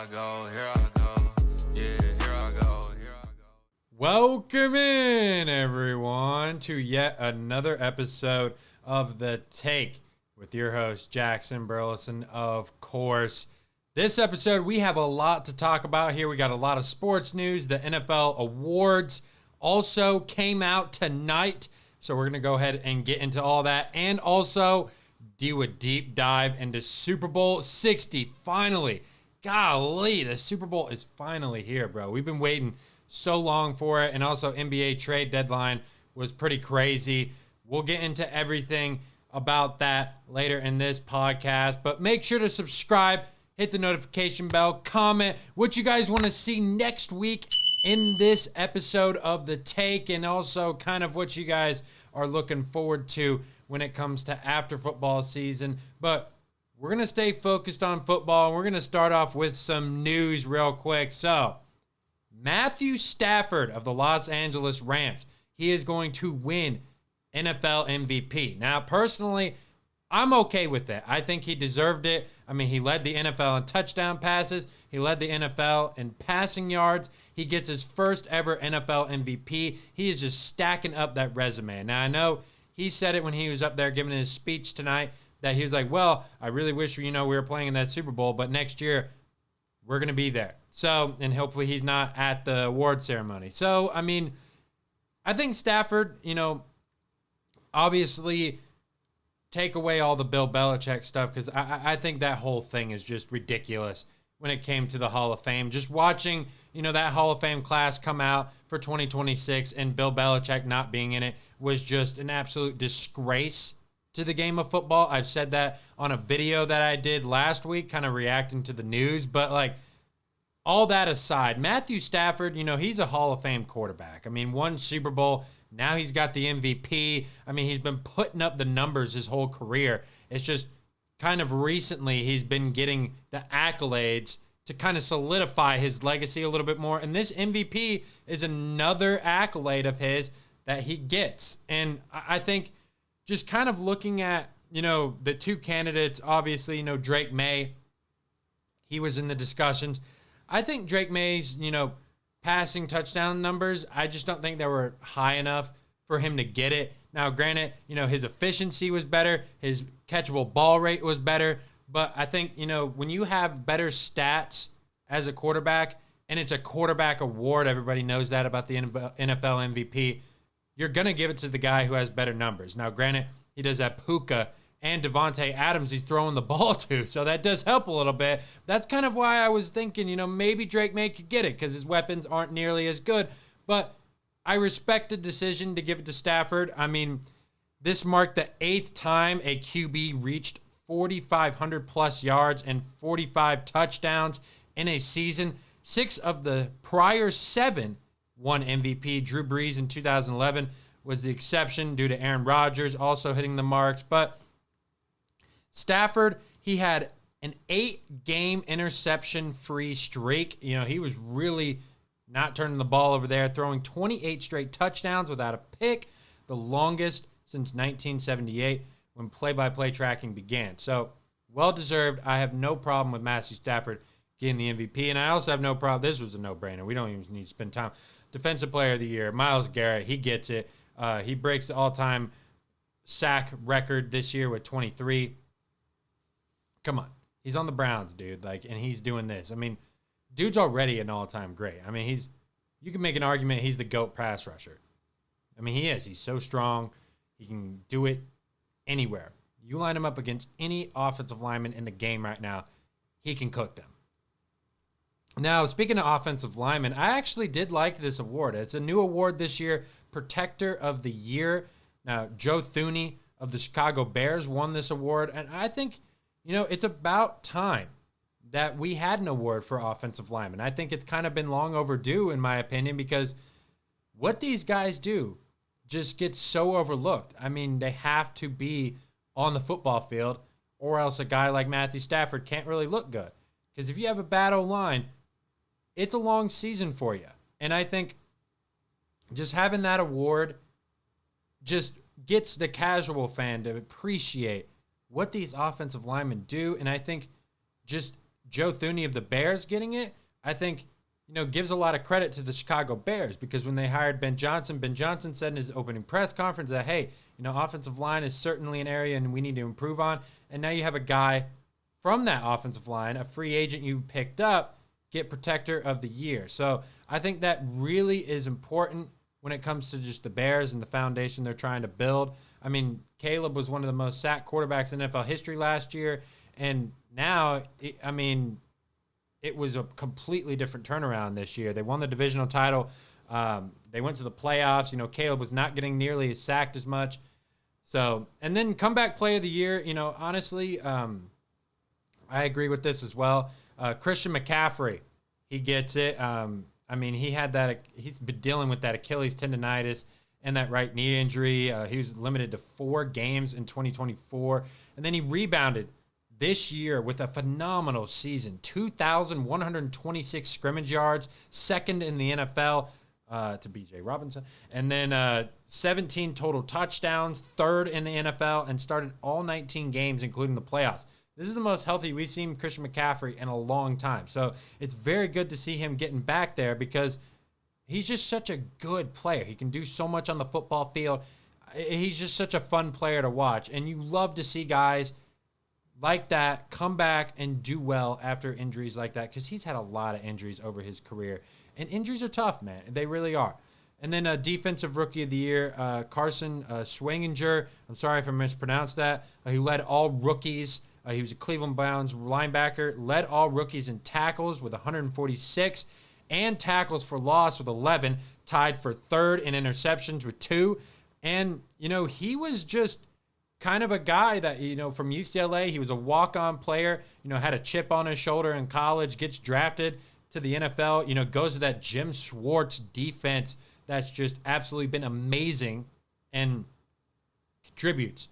I go, here I go. Yeah, here I go, here I go. Welcome in, everyone, to yet another episode of The Take with your host, Jackson Burleson, of course. This episode, we have a lot to talk about here. We got a lot of sports news. The NFL awards also came out tonight, so we're going to go ahead and get into all that, and also do a deep dive into Super Bowl 60, finally. Golly, the Super Bowl is finally here, bro. We've been waiting so long for it, and also NBA trade deadline was pretty crazy. We'll get into everything about that later in this podcast, but make sure to subscribe, hit the notification bell, comment what you guys want to see next week in this episode of The Take, and also kind of what you guys are looking forward to when it comes to after football season. But we're going to stay focused on football. We're going to start off with some news real quick. So, Matthew Stafford of the Los Angeles Rams, he is going to win NFL MVP. Now, personally, I'm okay with that. I think he deserved it. I mean, he led the NFL in touchdown passes. He led the NFL in passing yards. He gets his first ever NFL MVP. He is just stacking up that resume. Now, I know he said it when he was up there giving his speech tonight that he was like, well, I really wish, we were playing in that Super Bowl, but next year we're going to be there. So, and hopefully he's not at the award ceremony. So, I mean, I think Stafford, obviously take away all the Bill Belichick stuff, because I think that whole thing is just ridiculous when it came to the Hall of Fame. Just watching, that Hall of Fame class come out for 2026 and Bill Belichick not being in it was just an absolute disgrace to the game of football. I've said that on a video that I did last week, kind of reacting to the news. But, all that aside, Matthew Stafford, he's a Hall of Fame quarterback. I mean, won Super Bowl. Now he's got the MVP. I mean, he's been putting up the numbers his whole career. It's just kind of recently he's been getting the accolades to kind of solidify his legacy a little bit more. And this MVP is another accolade of his that he gets. And I think just kind of looking at, the two candidates, obviously, Drake May, he was in the discussions. I think Drake May's, passing touchdown numbers, I just don't think they were high enough for him to get it. Now, granted, his efficiency was better. His catchable ball rate was better. But I think, when you have better stats as a quarterback, and it's a quarterback award, everybody knows that about the NFL MVP, you're going to give it to the guy who has better numbers. Now, granted, he does have Puka and Devontae Adams he's throwing the ball to, so that does help a little bit. That's kind of why I was thinking, maybe Drake May could get it because his weapons aren't nearly as good. But I respect the decision to give it to Stafford. I mean, this marked the 8th time a QB reached 4,500 plus yards and 45 touchdowns in a season. 6 of the prior 7 won MVP. Drew Brees in 2011 was the exception due to Aaron Rodgers also hitting the marks. But Stafford, he had an 8-game interception-free streak. He was really not turning the ball over there, throwing 28 straight touchdowns without a pick, the longest since 1978 when play-by-play tracking began. So, well-deserved. I have no problem with Matthew Stafford getting the MVP, and I also have no problem. This was a no-brainer. We don't even need to spend time. Defensive Player of the Year, Myles Garrett, he gets it. He breaks the all-time sack record this year with 23. Come on. He's on the Browns, dude. And he's doing this. I mean, dude's already an all-time great. I mean, you can make an argument he's the GOAT pass rusher. I mean, he is. He's so strong. He can do it anywhere. You line him up against any offensive lineman in the game right now, he can cook them. Now, speaking of offensive linemen, I actually did like this award. It's a new award this year, Protector of the Year. Now, Joe Thuney of the Chicago Bears won this award, and I think, it's about time that we had an award for offensive linemen. I think it's kind of been long overdue, in my opinion, because what these guys do just gets so overlooked. I mean, they have to be on the football field, or else a guy like Matthew Stafford can't really look good. Because if you have a bad O-line, it's a long season for you. And I think just having that award just gets the casual fan to appreciate what these offensive linemen do. And I think just Joe Thuney of the Bears getting it, I think, gives a lot of credit to the Chicago Bears, because when they hired Ben Johnson said in his opening press conference that, hey, offensive line is certainly an area and we need to improve on. And now you have a guy from that offensive line, a free agent you picked up, get protector of the year. So I think that really is important when it comes to just the Bears and the foundation they're trying to build. I mean, Caleb was one of the most sacked quarterbacks in NFL history last year. And now, it was a completely different turnaround this year. They won the divisional title. They went to the playoffs. Caleb was not getting nearly as sacked as much. So, and then comeback play of the year, honestly, I agree with this as well. Christian McCaffrey, he gets it. He's been dealing with that Achilles tendonitis and that right knee injury. He was limited to 4 games in 2024. And then he rebounded this year with a phenomenal season, 2,126 scrimmage yards, second in the NFL to B.J. Robinson, and then 17 total touchdowns, third in the NFL, and started all 19 games, including the playoffs. This is the most healthy we've seen Christian McCaffrey in a long time. So it's very good to see him getting back there, because he's just such a good player. He can do so much on the football field. He's just such a fun player to watch, and you love to see guys like that come back and do well after injuries like that, because he's had a lot of injuries over his career, and injuries are tough, man. They really are. And then Defensive Rookie of the Year, Carson Swanginger. I'm sorry if I mispronounced that. He led all rookies. He was a Cleveland Browns linebacker, led all rookies in tackles with 146 and tackles for loss with 11, tied for third in interceptions with 2. And, he was just kind of a guy that, from UCLA, he was a walk-on player, had a chip on his shoulder in college, gets drafted to the NFL, goes to that Jim Schwartz defense that's just absolutely been amazing and contributes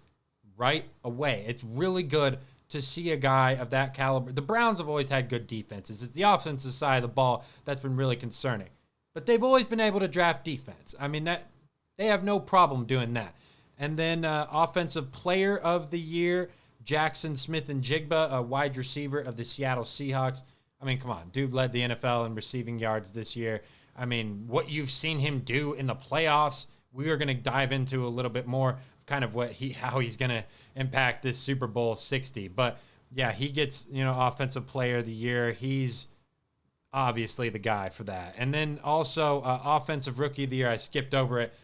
right away. It's really good to see a guy of that caliber. The Browns have always had good defenses. It's the offensive side of the ball that's been really concerning. But they've always been able to draft defense. They have no problem doing that. And then Offensive Player of the Year, Jackson Smith-Njigba, a wide receiver of the Seattle Seahawks. Come on. Dude led the NFL in receiving yards this year. What you've seen him do in the playoffs, we are going to dive into a little bit more of kind of how he's going to impact this Super Bowl 60. But, yeah, he gets, Offensive Player of the Year. He's obviously the guy for that. And then also Offensive Rookie of the Year, I skipped over it,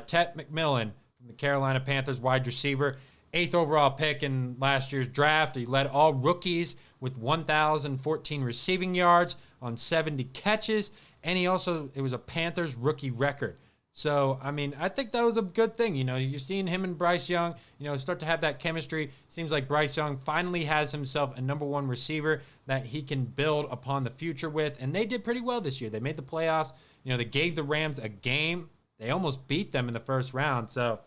Tet McMillan, the Carolina Panthers wide receiver, 8th overall pick in last year's draft. He led all rookies with 1,014 receiving yards on 70 catches, and it was a Panthers rookie record. So, I think that was a good thing. You're seeing him and Bryce Young, start to have that chemistry. Seems like Bryce Young finally has himself a number 1 receiver that he can build upon the future with, and they did pretty well this year. They made the playoffs. They gave the Rams a game. They almost beat them in the first round, so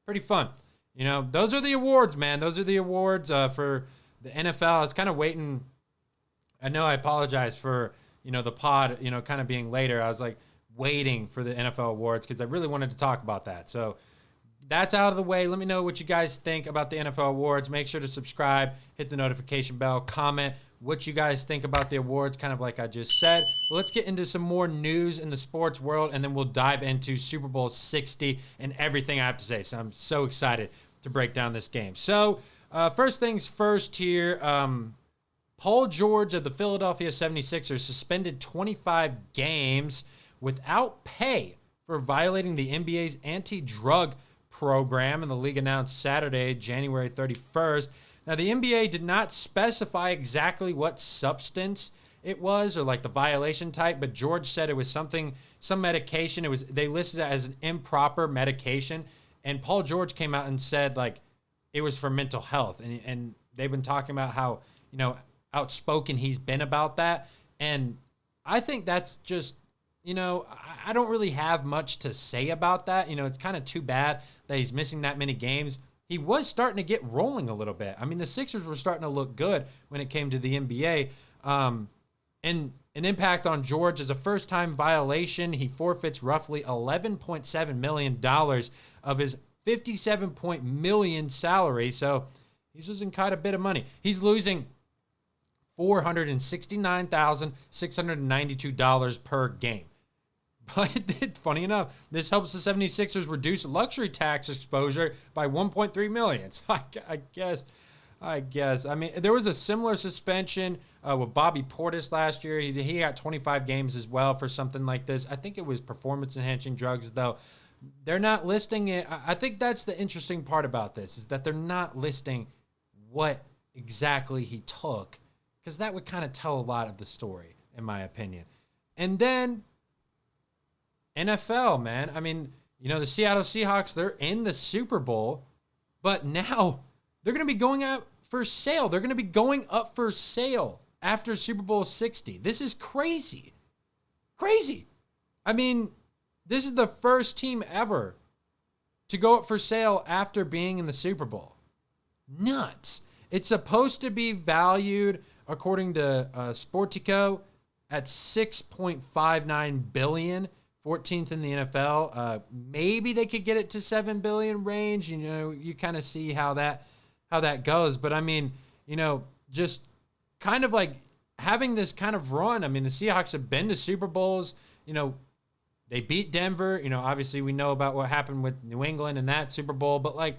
pretty fun. Those are the awards, man. Those are the awards for the NFL. I was kind of waiting. I know I apologize for, the pod, kind of being later. I was waiting for the NFL awards because I really wanted to talk about that. So that's out of the way. Let me know what you guys think about the NFL awards. Make sure to subscribe, hit the notification bell, comment what you guys think about the awards, kind of like I just said. Well, let's get into some more news in the sports world, and then we'll dive into Super Bowl 60 and everything I have to say. So I'm so excited to break down this game. So first things first here, Paul George of the Philadelphia 76ers suspended 25 games without pay for violating the NBA's anti-drug program, and the league announced Saturday, January 31st. Now, the NBA did not specify exactly what substance it was or the violation type, but George said it was some medication. They listed it as an improper medication, and Paul George came out and said it was for mental health, and they've been talking about how outspoken he's been about that, and I think that's just I don't really have much to say about that. It's kind of too bad that he's missing that many games. He was starting to get rolling a little bit. The Sixers were starting to look good when it came to the NBA. And an impact on George is a first-time violation. He forfeits roughly $11.7 million of his $57 million salary. So he's losing quite a bit of money. He's losing $469,692 per game. But funny enough, this helps the 76ers reduce luxury tax exposure by $1.3 million. So I guess. I mean, there was a similar suspension with Bobby Portis last year. He got 25 games as well for something like this. I think it was performance-enhancing drugs, though. They're not listing it. I think that's the interesting part about this, is that they're not listing what exactly he took, because that would kind of tell a lot of the story, in my opinion. And then NFL, man. I mean, the Seattle Seahawks, they're in the Super Bowl, but now they're going to be going up for sale. They're going to be going up for sale after Super Bowl 60. This is crazy. Crazy. I mean, this is the first team ever to go up for sale after being in the Super Bowl. Nuts. It's supposed to be valued, according to Sportico, at $6.59 billion. 14th in the NFL. Maybe they could get it to $7 billion range. You kind of see how that goes. But I mean, just kind of like having this kind of run. I mean, the Seahawks have been to Super Bowls. They beat Denver. Obviously we know about what happened with New England in that Super Bowl, but like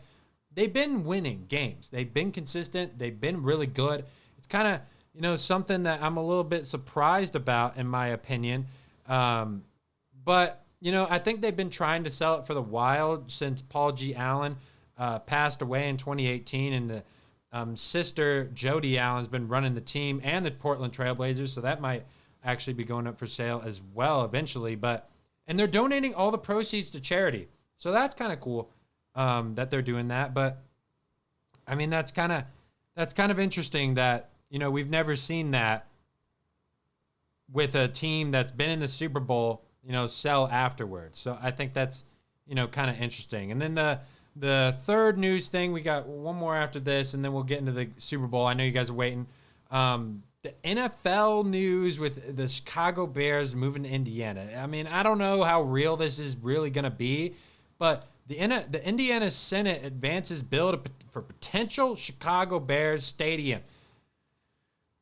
they've been winning games. They've been consistent. They've been really good. It's kind of, something that I'm a little bit surprised about, in my opinion. But, I think they've been trying to sell it for the while since Paul G. Allen passed away in 2018. And the sister, Jody Allen's been running the team and the Portland Trailblazers. So that might actually be going up for sale as well eventually. And they're donating all the proceeds to charity. So that's kind of cool that they're doing that. But, I mean, that's kind of interesting that, we've never seen that with a team that's been in the Super Bowl, sell afterwards. So I think that's, kind of interesting. And then the third news thing, we got one more after this, and then we'll get into the Super Bowl. I know you guys are waiting. The NFL news with the Chicago Bears moving to Indiana. I mean, I don't know how real this is really going to be, but the Indiana Senate advances bill for potential Chicago Bears stadium.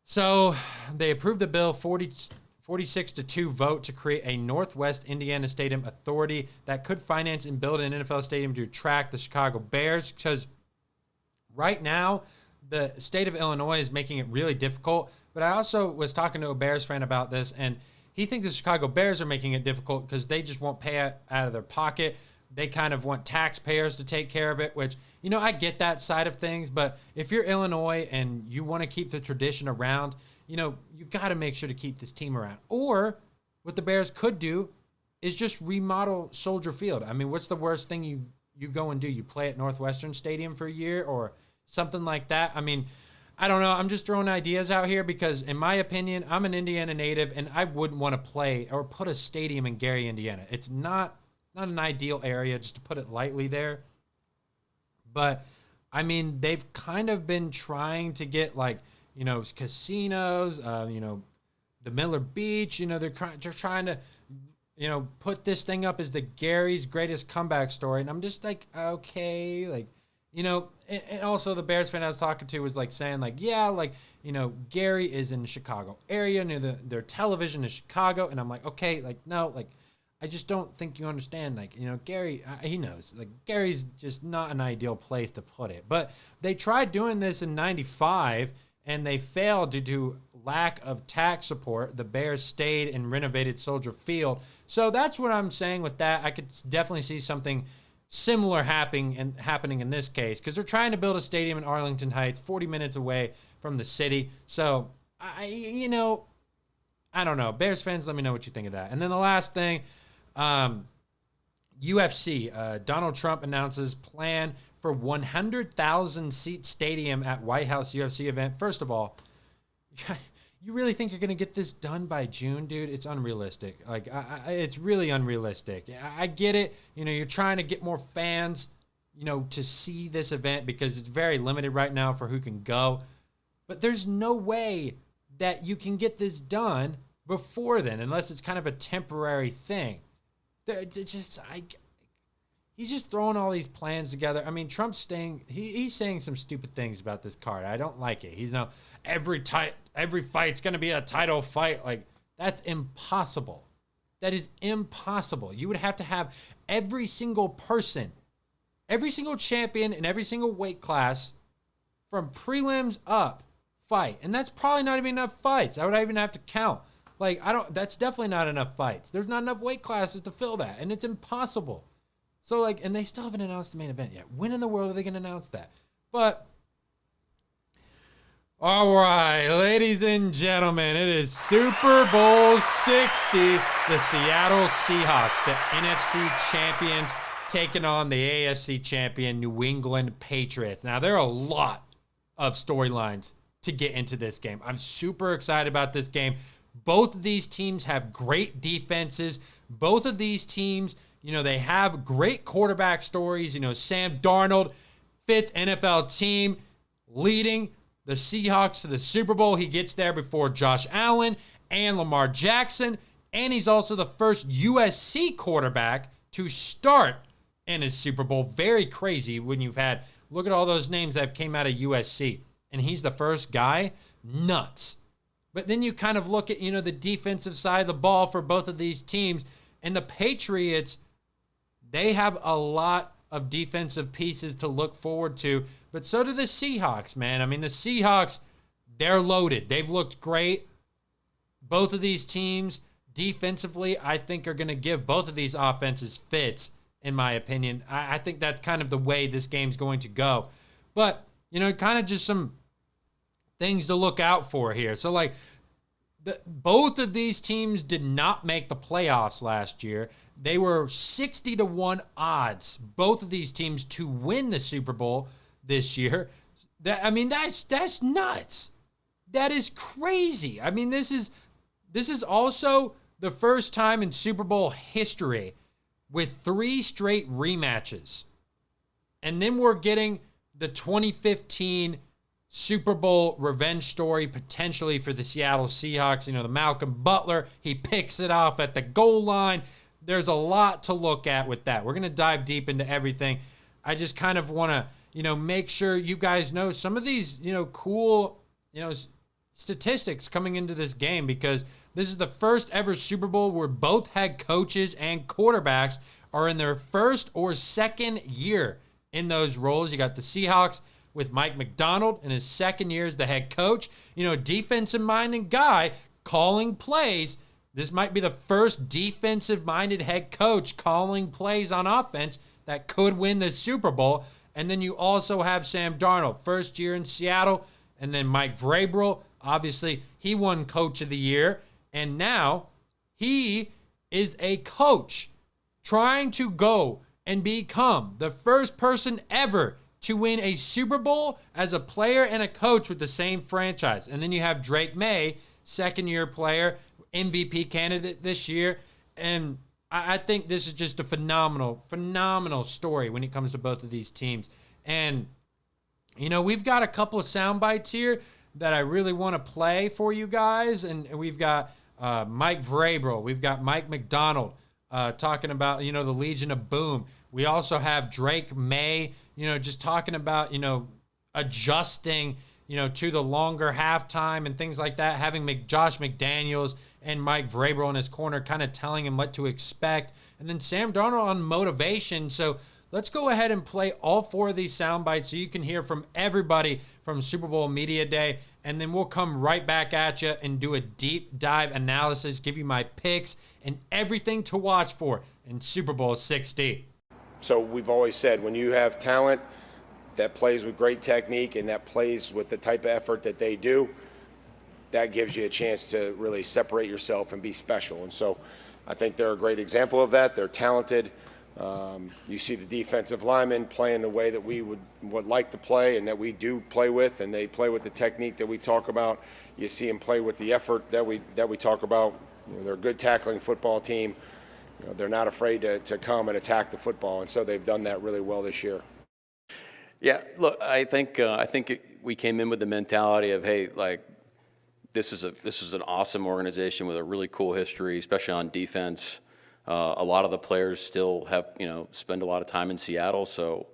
So they approved the bill 46-2 vote to create a Northwest Indiana Stadium Authority that could finance and build an NFL stadium to attract the Chicago Bears, because right now the state of Illinois is making it really difficult. But I also was talking to a Bears fan about this, and he thinks the Chicago Bears are making it difficult because they just won't pay out of their pocket. They kind of want taxpayers to take care of it, which, I get that side of things. But if you're Illinois and you want to keep the tradition around, you got to make sure to keep this team around. Or what the Bears could do is just remodel Soldier Field. I mean, what's the worst thing you go and do? You play at Northwestern Stadium for a year or something like that? I mean, I don't know. I'm just throwing ideas out here because, in my opinion, I'm an Indiana native, and I wouldn't want to play or put a stadium in Gary, Indiana. It's not an ideal area, just to put it lightly there. But, I mean, they've kind of been trying to get, like, casinos, the Miller Beach, they're trying to, put this thing up as the Gary's greatest comeback story. And I'm just like, okay, like, and also the Bears fan I was talking to was like saying like, yeah, like, Gary is in the Chicago area near their television in Chicago. And I'm like, okay, like, no, like, I just don't think you understand. Like, Gary, he knows. Like, Gary's just not an ideal place to put it. But they tried doing this in 95, and they failed due to lack of tax support. The Bears stayed and renovated Soldier Field. So that's what I'm saying with that. I could definitely see something similar happening in this case, because they're trying to build a stadium in Arlington Heights, 40 minutes away from the city. So, I don't know. Bears fans, let me know what you think of that. And then the last thing, UFC. Donald Trump announces plan for 100,000 seat stadium at White House UFC event. First of all, you really think you're going to get this done by June, dude? It's unrealistic. Like, it's really unrealistic. I get it. You're trying to get more fans, to see this event because it's very limited right now for who can go. But there's no way that you can get this done before then, unless it's kind of a temporary thing. It's just, he's just throwing all these plans together. I mean, Trump's he's saying some stupid things about this card. I don't like it. every fight's going to be a title fight. Like, that's impossible. That is impossible. You would have to have every single person, every single champion in every single weight class from prelims up fight. And that's probably not even enough fights. I would even have to count. Like, that's definitely not enough fights. There's not enough weight classes to fill that. And it's impossible. So, like, and they still haven't announced the main event yet. When in the world are they going to announce that? But, all right, ladies and gentlemen, it is Super Bowl 60. The Seattle Seahawks, the NFC champions, taking on the AFC champion New England Patriots. Now, there are a lot of storylines to get into this game. I'm super excited about this game. Both of these teams have great defenses. Both of these teams, they have great quarterback stories. Sam Darnold, 5th NFL team, leading the Seahawks to the Super Bowl. He gets there before Josh Allen and Lamar Jackson. And he's also the first USC quarterback to start in a Super Bowl. Very crazy when look at all those names that came out of USC. And he's the first guy. Nuts. But then you kind of look at, the defensive side of the ball for both of these teams. And the Patriots, they have a lot of defensive pieces to look forward to. But so do the Seahawks, man. I mean, the Seahawks, they're loaded. They've looked great. Both of these teams, defensively, I think are going to give both of these offenses fits, in my opinion. I think that's kind of the way this game's going to go. But, kind of just some things to look out for here. So, like, both of these teams did not make the playoffs last year. They were 60-1 odds, both of these teams, to win the Super Bowl this year. That's nuts. That is crazy. I mean, this is also the first time in Super Bowl history with 3 straight rematches. And then we're getting the 2015 Super Bowl revenge story potentially for the Seattle Seahawks. The Malcolm Butler, he picks it off at the goal line. There's a lot to look at with that. We're going to dive deep into everything. I just kind of want to, make sure you guys know some of these, cool, statistics coming into this game, because this is the first ever Super Bowl where both head coaches and quarterbacks are in their first or second year in those roles. You got the Seahawks with Mike Macdonald in his second year as the head coach, defensive-minded guy calling plays. This might be the first defensive-minded head coach calling plays on offense that could win the Super Bowl. And then you also have Sam Darnold, first year in Seattle, and then Mike Vrabel. Obviously, he won Coach of the Year, and now he is a coach trying to go and become the first person ever to win a Super Bowl as a player and a coach with the same franchise. And then you have Drake May, second-year player, MVP candidate this year. And I think this is just a phenomenal, phenomenal story when it comes to both of these teams. And, we've got a couple of sound bites here that I really want to play for you guys. And we've got Mike Vrabel. We've got Mike Macdonald talking about, the Legion of Boom. We also have Drake May, just talking about, adjusting, to the longer halftime and things like that, having Josh McDaniels and Mike Vrabel in his corner kind of telling him what to expect. And then Sam Darnold on motivation. So let's go ahead and play all 4 of these sound bites so you can hear from everybody from Super Bowl Media Day. And then we'll come right back at you and do a deep dive analysis, give you my picks and everything to watch for in Super Bowl 60. So we've always said when you have talent that plays with great technique and that plays with the type of effort that they do, that gives you a chance to really separate yourself and be special. And so I think they're a great example of that. They're talented. You see the defensive linemen playing the way that we would like to play and that we do play with, and they play with the technique that we talk about. You see them play with the effort that we talk about. They're a good tackling football team. They're not afraid to come and attack the football, and so they've done that really well this year. Yeah, look, I think we came in with the mentality of, hey, like, this is an awesome organization with a really cool history, especially on defense. A lot of the players still have, spend a lot of time in Seattle, so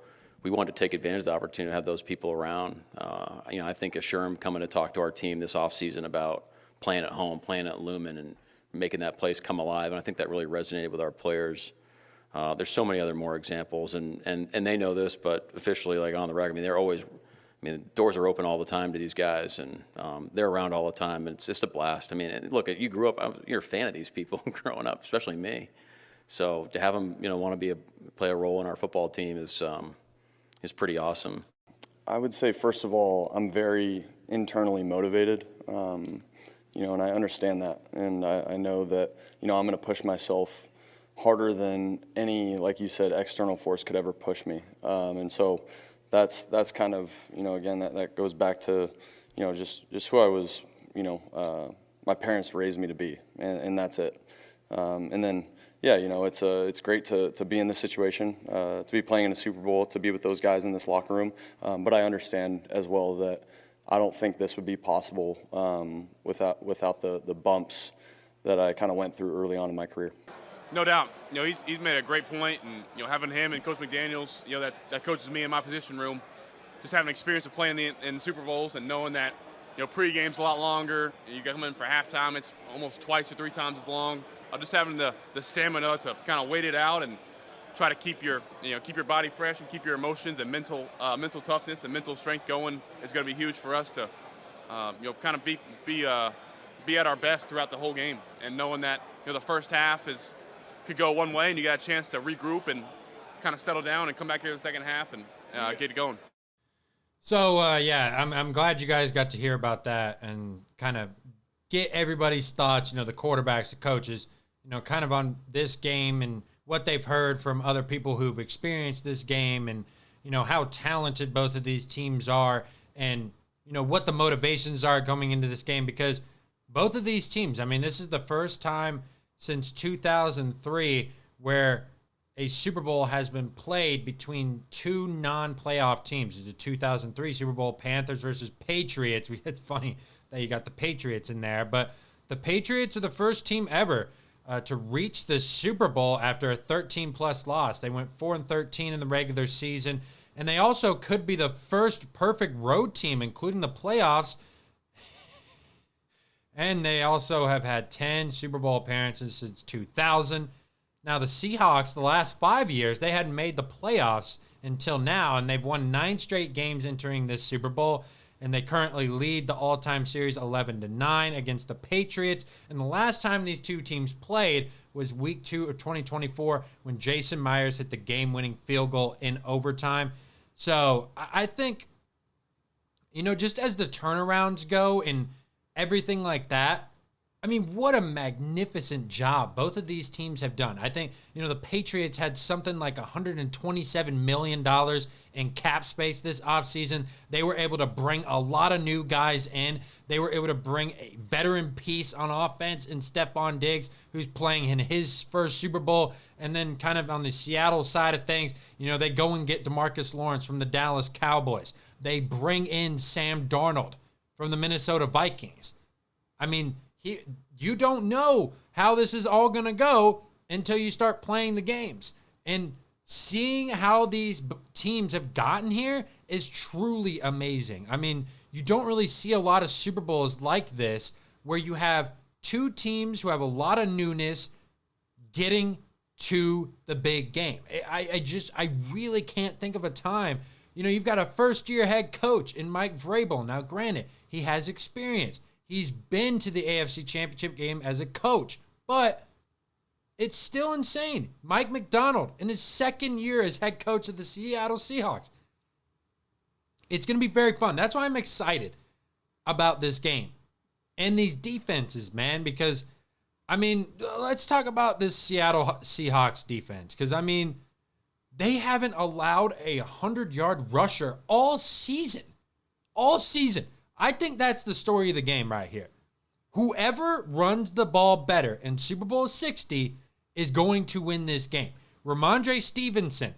we wanted to take advantage of the opportunity to have those people around. I think of Sherm coming to talk to our team this offseason about playing at home, playing at Lumen, and making that place come alive. And I think that really resonated with our players. There's so many other more examples, and they know this, but officially, like on the record, doors are open all the time to these guys, and they're around all the time, and it's just a blast. Look, you grew up, you're a fan of these people growing up, especially me. So to have them, want to play a role in our football team is pretty awesome. I would say, first of all, I'm very internally motivated, and I understand that, and I know that, I'm going to push myself harder than any, like you said, external force could ever push me, and so that's kind of, again, that goes back to, just who I was, my parents raised me to be, and that's it. And then, yeah, it's great to be in this situation, to be playing in a Super Bowl, to be with those guys in this locker room. But I understand as well that I don't think this would be possible without the bumps that I kind of went through early on in my career. No doubt. He's made a great point, and having him and Coach McDaniels, that coaches me in my position room, just having experience of playing in the Super Bowls and knowing that pre-game's a lot longer. You come in for halftime, it's almost twice or three times as long. Just having the stamina to kind of wait it out and try to keep your body fresh and keep your emotions and mental toughness and mental strength going is going to be huge for us to kind of be at our best throughout the whole game, and knowing that the first half could go one way, and you got a chance to regroup and kind of settle down and come back here in the second half and get it going. So, I'm glad you guys got to hear about that and kind of get everybody's thoughts, the quarterbacks, the coaches, kind of on this game and what they've heard from other people who've experienced this game and, how talented both of these teams are and, what the motivations are coming into this game, because both of these teams, this is the first time since 2003 where a Super Bowl has been played between two non-playoff teams. It's a 2003 Super Bowl, Panthers versus Patriots. It's funny that you got the Patriots in there, but the Patriots are the first team ever to reach the Super Bowl after a 13-plus loss. They went 4-13 in the regular season, and they also could be the first perfect road team, including the playoffs. And they also have had 10 Super Bowl appearances since 2000. Now, the Seahawks, the last 5 years, they hadn't made the playoffs until now, and they've won 9 straight games entering this Super Bowl, and they currently lead the all-time series 11-9 against the Patriots. And the last time these two teams played was Week 2 of 2024 when Jason Myers hit the game-winning field goal in overtime. So I think, just as the turnarounds go and everything like that, what a magnificent job both of these teams have done. I think, the Patriots had something like $127 million in cap space this offseason. They were able to bring a lot of new guys in. They were able to bring a veteran piece on offense in Stephon Diggs, who's playing in his first Super Bowl. And then kind of on the Seattle side of things, they go and get DeMarcus Lawrence from the Dallas Cowboys. They bring in Sam Darnold from the Minnesota Vikings. You don't know how this is all going to go until you start playing the games. And seeing how these teams have gotten here is truly amazing. You don't really see a lot of Super Bowls like this where you have two teams who have a lot of newness getting to the big game. I really can't think of a time. You've got a first-year head coach in Mike Vrabel. Now, granted, he has experience. He's been to the AFC Championship game as a coach, but it's still insane. Mike Macdonald in his second year as head coach of the Seattle Seahawks. It's going to be very fun. That's why I'm excited about this game and these defenses, man, because, let's talk about this Seattle Seahawks defense because, they haven't allowed a 100-yard rusher all season. All season. I think that's the story of the game right here. Whoever runs the ball better in Super Bowl 60 is going to win this game. Ramondre Stevenson,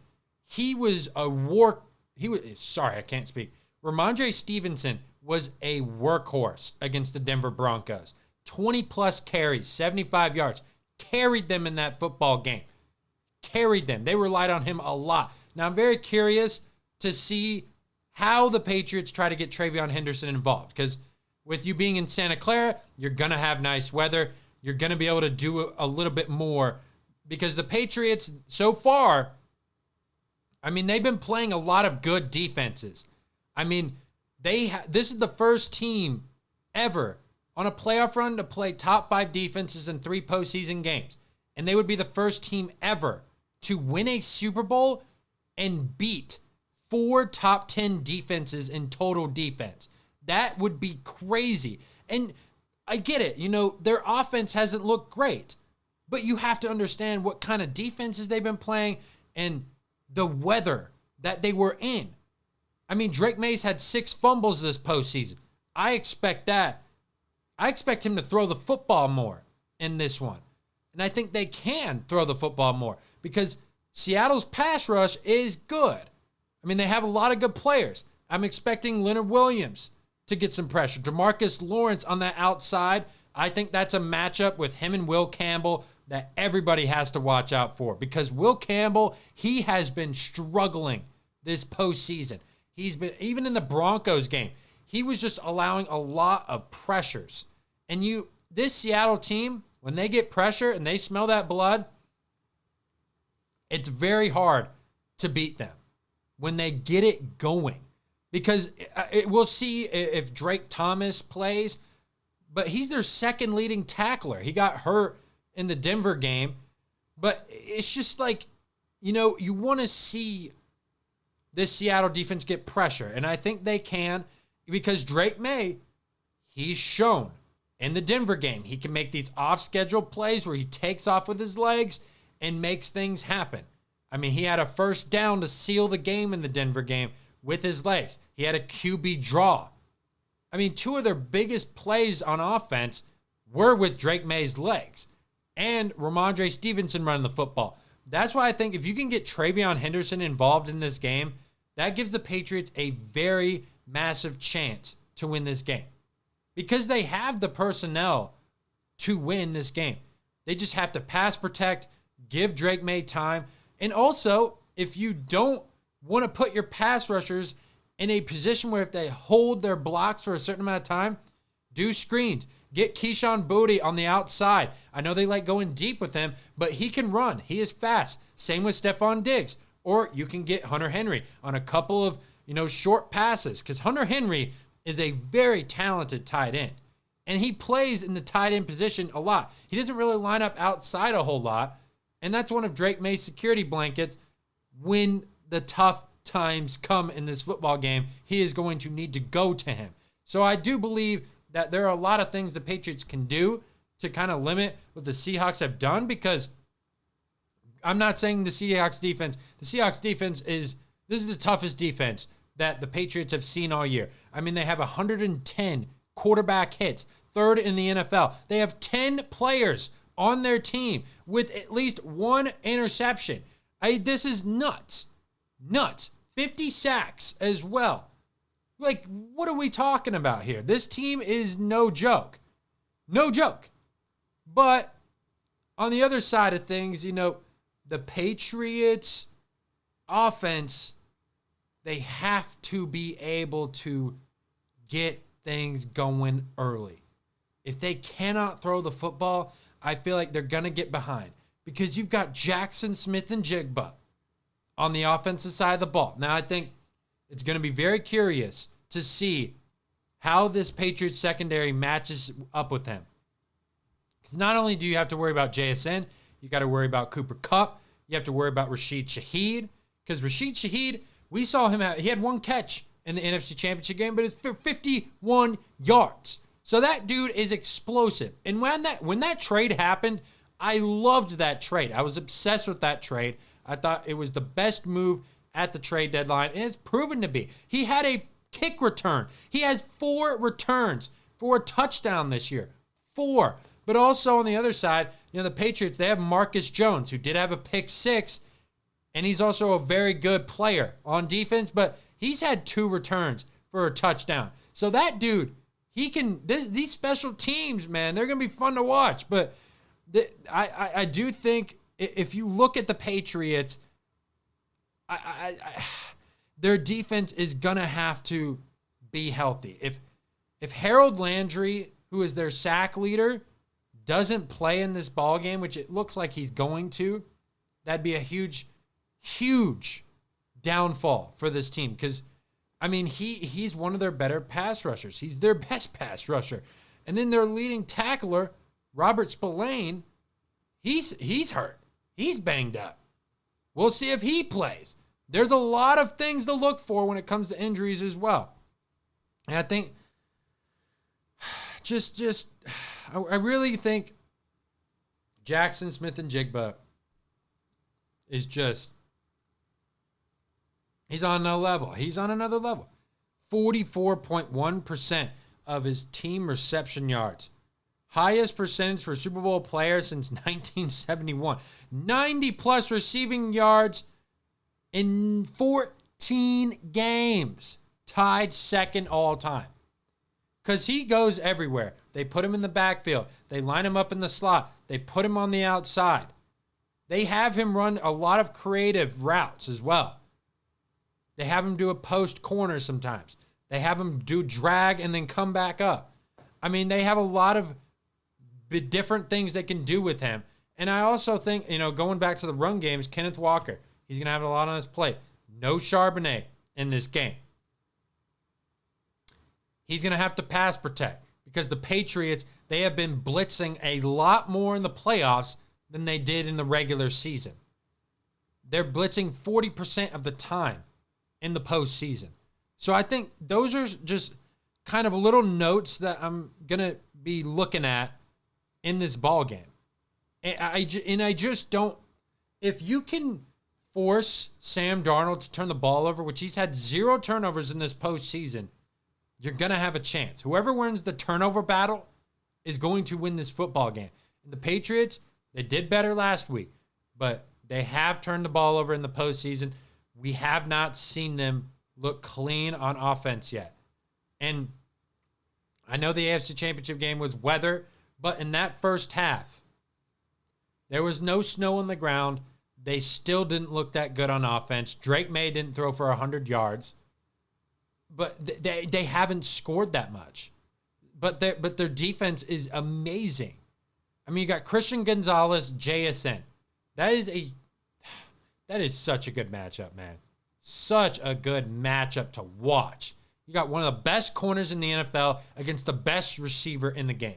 Ramondre Stevenson was a workhorse against the Denver Broncos. 20-plus carries, 75 yards. Carried them in that football game. Carried them. They relied on him a lot. Now, I'm very curious to see how the Patriots try to get TreVeyon Henderson involved. Because with you being in Santa Clara, you're going to have nice weather. You're going to be able to do a little bit more. Because the Patriots, so far, I mean, they've been playing a lot of good defenses. I mean, this is the first team ever on a playoff run to play top 5 defenses in 3 postseason games. And they would be the first team ever to win a Super Bowl and beat 4 top 10 defenses in total defense. That would be crazy. And I get it. You know, their offense hasn't looked great. But you have to understand what kind of defenses they've been playing and the weather that they were in. I mean, Drake Mays had 6 fumbles this postseason. I expect that. I expect him to throw the football more in this one. And I think they can throw the football more because Seattle's pass rush is good. I mean, they have a lot of good players. I'm expecting Leonard Williams to get some pressure. DeMarcus Lawrence on that outside. I think that's a matchup with him and Will Campbell that everybody has to watch out for because Will Campbell, he has been struggling this postseason. He's been, even in the Broncos game, he was just allowing a lot of pressures. And this Seattle team, when they get pressure and they smell that blood, it's very hard to beat them when they get it going. Because we'll see if Drake Thomas plays, but he's their second leading tackler. He got hurt in the Denver game. But it's just like, you know, you want to see this Seattle defense get pressure. And I think they can because Drake May, he's shown in the Denver game, he can make these off-schedule plays where he takes off with his legs and makes things happen. I mean, he had a first down to seal the game in the Denver game with his legs. He had a QB draw. I mean, 2 of their biggest plays on offense were with Drake May's legs and Ramondre Stevenson running the football. That's why I think if you can get TreVeyon Henderson involved in this game, that gives the Patriots a very massive chance to win this game because they have the personnel to win this game. They just have to pass protect, give Drake May time. And also, if you don't want to put your pass rushers in a position where if they hold their blocks for a certain amount of time, do screens. Get Keyshawn Boutte on the outside. I know they like going deep with him, but he can run. He is fast. Same with Stephon Diggs. Or you can get Hunter Henry on a couple of, short passes because Hunter Henry is a very talented tight end. And he plays in the tight end position a lot. He doesn't really line up outside a whole lot. And that's one of Drake May's security blankets. When the tough times come in this football game, he is going to need to go to him. So I do believe that there are a lot of things the Patriots can do to kind of limit what the Seahawks have done because I'm not saying the Seahawks defense this is the toughest defense that the Patriots have seen all year. I mean, they have 110 quarterback hits, 3rd in the NFL. They have 10 players on their team with at least 1 interception. This is nuts. 50 sacks as well. Like, what are we talking about here? This team is no joke. No joke. But on the other side of things, the Patriots offense, they have to be able to get things going early. If they cannot throw the football, I feel like they're going to get behind because you've got Jackson Smith and Jigba on the offensive side of the ball. Now, I think it's going to be very curious to see how this Patriots secondary matches up with him. Because not only do you have to worry about JSN, you got to worry about Cooper Kupp. You have to worry about Rashid Shaheed. Because Rashid Shaheed, we saw him he had 1 catch in the NFC Championship game, but it's for 51 yards. So that dude is explosive. And when that trade happened, I loved that trade. I was obsessed with that trade. I thought it was the best move at the trade deadline, and it's proven to be. He had a kick return. He has 4 returns for a touchdown this year. 4. But also on the other side, the Patriots, they have Marcus Jones, who did have a pick 6, and he's also a very good player on defense, but he's had 2 returns for a touchdown. So that dude, these special teams, man, they're going to be fun to watch. But I do think if you look at the Patriots, their defense is going to have to be healthy. If Harold Landry, who is their sack leader, doesn't play in this ball game, which it looks like he's going to, that'd be a huge, huge downfall for this team. Because, I mean, he's one of their better pass rushers. He's their best pass rusher. And then their leading tackler, Robert Spillane, he's hurt. He's banged up. We'll see if he plays. There's a lot of things to look for when it comes to injuries as well. And I think I really think Jackson Smith-Njigba is he's on another level. He's on another level. 44.1% of his team reception yards. Highest percentage for Super Bowl player since 1971. 90-plus receiving yards in 14 games. Tied second all time. Because he goes everywhere. They put him in the backfield. They line him up in the slot. They put him on the outside. They have him run a lot of creative routes as well. They have him do a post corner sometimes. They have him do drag and then come back up. I mean, they have a lot of different things they can do with him. And I also think, going back to the run games, Kenneth Walker, he's going to have a lot on his plate. No Charbonnet in this game. He's going to have to pass protect because the Patriots, they have been blitzing a lot more in the playoffs than they did in the regular season. They're blitzing 40% of the time in the postseason. So I think those are just kind of little notes that I'm going to be looking at in this ball game. And I just don't, if you can force Sam Darnold to turn the ball over, which he's had 0 turnovers in this postseason, you're going to have a chance. Whoever wins the turnover battle is going to win this football game. And the Patriots, they did better last week, but they have turned the ball over in the postseason. We have not seen them look clean on offense yet. And I know the AFC Championship game was weather, but in that first half, there was no snow on the ground. They still didn't look that good on offense. Drake May didn't throw for 100 yards. But they haven't scored that much. But their defense is amazing. I mean, you got Christian Gonzalez, JSN. That is such a good matchup, man. Such a good matchup to watch. You got one of the best corners in the NFL against the best receiver in the game.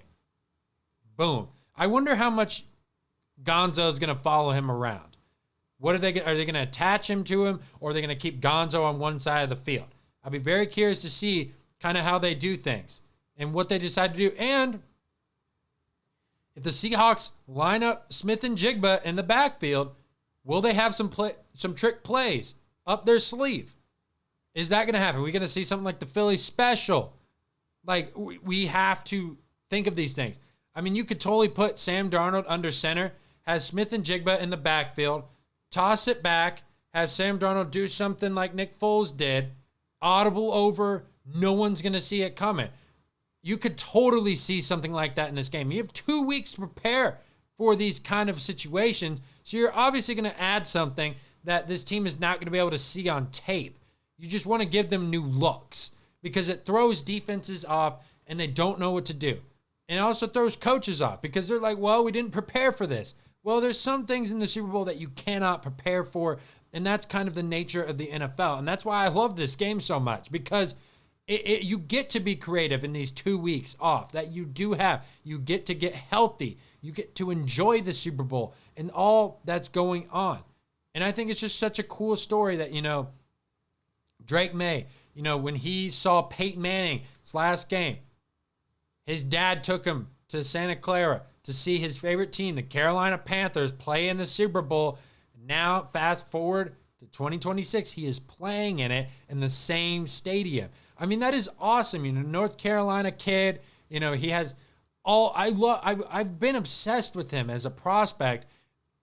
Boom. I wonder how much Gonzo is going to follow him around. Are they going to attach him to him, or are they going to keep Gonzo on one side of the field? I'll be very curious to see kind of how they do things and what they decide to do. And if the Seahawks line up Smith-Njigba in the backfield, will they have some trick plays up their sleeve? Is that going to happen? Are we going to see something like the Philly special? Like, we have to think of these things. I mean, you could totally put Sam Darnold under center, have Smith-Njigba in the backfield, toss it back, have Sam Darnold do something like Nick Foles did, audible over, no one's going to see it coming. You could totally see something like that in this game. You have 2 weeks to prepare for these kind of situations, so you're obviously going to add something that this team is not going to be able to see on tape. You just want to give them new looks because it throws defenses off and they don't know what to do. And it also throws coaches off because they're like, well, we didn't prepare for this. Well, there's some things in the Super Bowl that you cannot prepare for, and that's kind of the nature of the NFL. And that's why I love this game so much, because you get to be creative in these 2 weeks off that you do have. You get to get healthy. You get to enjoy the Super Bowl and all that's going on. And I think it's just such a cool story that, Drake May, when he saw Peyton Manning's last game, his dad took him to Santa Clara to see his favorite team, the Carolina Panthers, play in the Super Bowl. Now, fast forward to 2026, he is playing in it in the same stadium. I mean, that is awesome. North Carolina kid, he has all, I've been obsessed with him as a prospect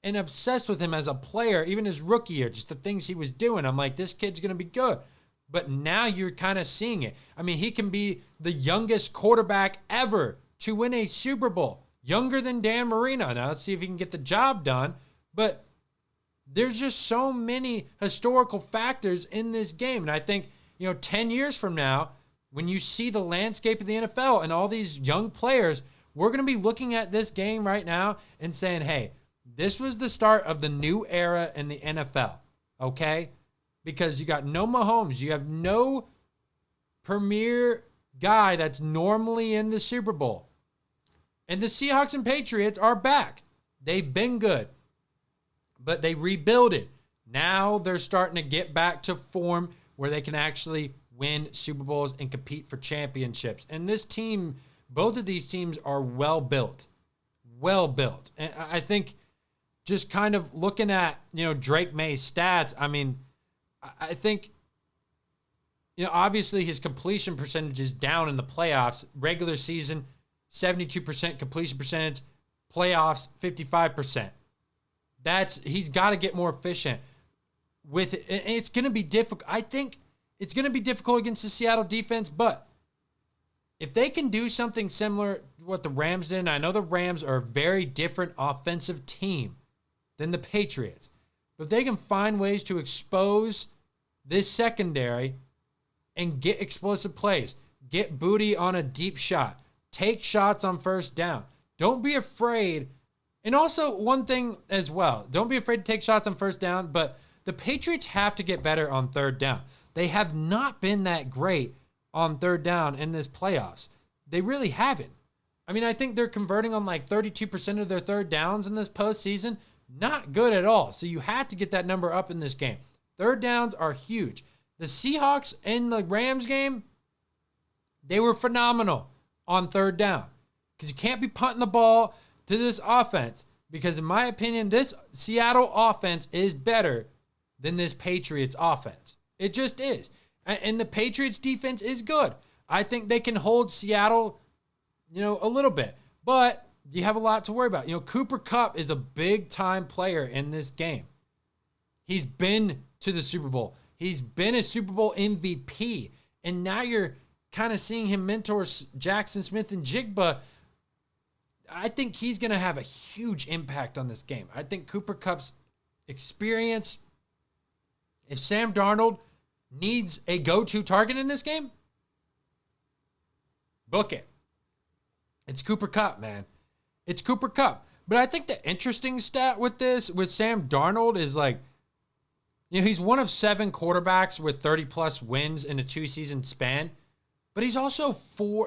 and obsessed with him as a player, even his rookie year, just the things he was doing. I'm like, this kid's going to be good. But now you're kind of seeing it. I mean, he can be the youngest quarterback ever to win a Super Bowl. Younger than Dan Marino. Now, let's see if he can get the job done. But There's just so many historical factors in this game. And I think, 10 years from now, when you see the landscape of the NFL and all these young players, we're going to be looking at this game right now and saying, hey, this was the start of the new era in the NFL, okay? Because you got no Mahomes. You have no premier guy that's normally in the Super Bowl. And the Seahawks and Patriots are back. They've been good, but they rebuilded. Now they're starting to get back to form where they can actually win Super Bowls and compete for championships. And this team, both of these teams are well built. Well built. And I think just kind of looking at, Drake May's stats, I think, obviously his completion percentage is down in the playoffs. Regular season, 72% completion percentage. Playoffs, 55%. He's got to get more efficient with it. And it's going to be difficult. I think it's going to be difficult against the Seattle defense, but if they can do something similar to what the Rams did, and I know the Rams are a very different offensive team than the Patriots, but if they can find ways to expose this secondary and get explosive plays, get Booty on a deep shot, take shots on first down. Don't be afraid. And also one thing as well, don't be afraid to take shots on first down, but the Patriots have to get better on third down. They have not been that great on third down in this playoffs. They really haven't. I think they're converting on like 32% of their third downs in this postseason. Not good at all. So you have to get that number up in this game. Third downs are huge. The Seahawks in the Rams game, they were phenomenal on third down. Because you can't be punting the ball to this offense. Because in my opinion, this Seattle offense is better than this Patriots offense. It just is. And the Patriots defense is good. I think they can hold Seattle, a little bit. But you have a lot to worry about. Cooper Kupp is a big-time player in this game. He's been to the Super Bowl. He's been a Super Bowl MVP. And now you're kind of seeing him mentor Jackson Smith and Jigba. I think he's going to have a huge impact on this game. I think Cooper Kupp's experience, if Sam Darnold needs a go-to target in this game, book it. It's Cooper Kupp, man. It's Cooper Kupp. But I think the interesting stat with Sam Darnold is he's one of 7 quarterbacks with 30-plus wins in a 2-season span. But he's also